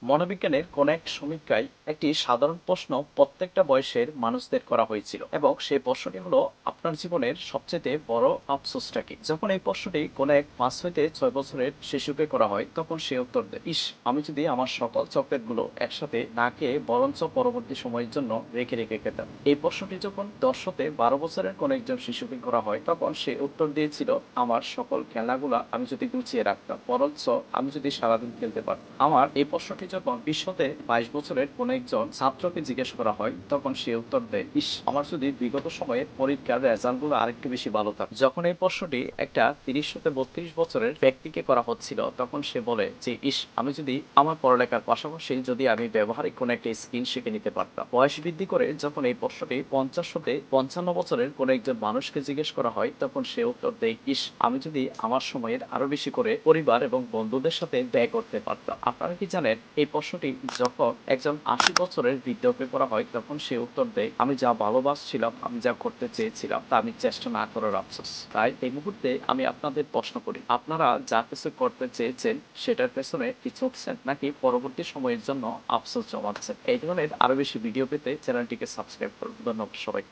মনোবিজ্ঞানের কোন এক সমীক্ষায় একটি সাধারণ প্রশ্ন প্রত্যেকটা বয়সের মানুষদের করা হয়েছিল এবং সেই প্রশ্নটি হলো, আপনার জীবনের সবচেয়ে বড় আফসোসটা কি? যখন এই প্রশ্নটি কোন এক 5 হইতে 6 বছরের শিশুকে করা হয়, তখন সে উত্তর দেয়, ইস, আমি যদি আমার সকল চকলেট গুলো একসাথে না খেয়ে বরঞ্চ পরবর্তী সময়ের জন্য রেখে রেখে খেতাম। এই প্রশ্নটি যখন 10 হতে 12 বছরের কোন একজন শিশুকে করা হয়, তখন সে উত্তর দিয়েছিল, আমার সকল খেলনাগুলা আমি যদি গুছিয়ে রাখতাম, বরঞ্চ আমি যদি সারাদিন খেলতে পারতাম। আমার এই প্রশ্নটি যখন 20 হতে 22 বছরের কোন একজন ছাত্রকে জিজ্ঞেস করা হয়, তখন সে উত্তর দেয়, ইস, আমার যদি বিগত সময়ে পরীক্ষার রেজাল্ট গুলো আরেকটু বেশি ভালো থাকতো। যখন এই প্রশ্নটি একটা 30 হতে 32 বছরের ব্যক্তিকে করা হচ্ছিল, তখন সে বলে যে, ইস, আমি যদি আমার পড়ালেখার পাশাপাশি যদি আমি ব্যবহারিক কোন একটা স্কিল শিখে নিতে পারতাম। বয়স বৃদ্ধি করে যখন এই প্রশ্নটি 50 হতে 55 বছরের কোন একজন মানুষকে জিজ্ঞেস করা হয়, তখন সে উত্তর দেয়, ইস, আমি যদি আমার সময়ের আরো বেশি করে পরিবার এবং বন্ধুদের সাথে ব্যয় করতে পারতাম। আপনারা কি জানেন, এই প্রশ্নটি যখন একজন 80 বছরের বৃদ্ধকে করা হয়, তখন সে উত্তর দেয়, আমি যা ভালোবাসছিলাম, আমি যা করতে চেয়েছিলাম, তা আমি চেষ্টা না করার আফসোস। তাই এই মুহূর্তে আমি আপনাদের প্রশ্ন করি, আপনারা যা কিছু করতে চেয়েছেন সেটার পেছনে কি ছুটছেন, নাকি পরবর্তী সময়ের জন্য আফসোস জমাচ্ছেন? এই ধরনের আরো বেশি ভিডিও পেতে চ্যানেলটিকে সাবস্ক্রাইব করুন। ধন্যবাদ সবাই।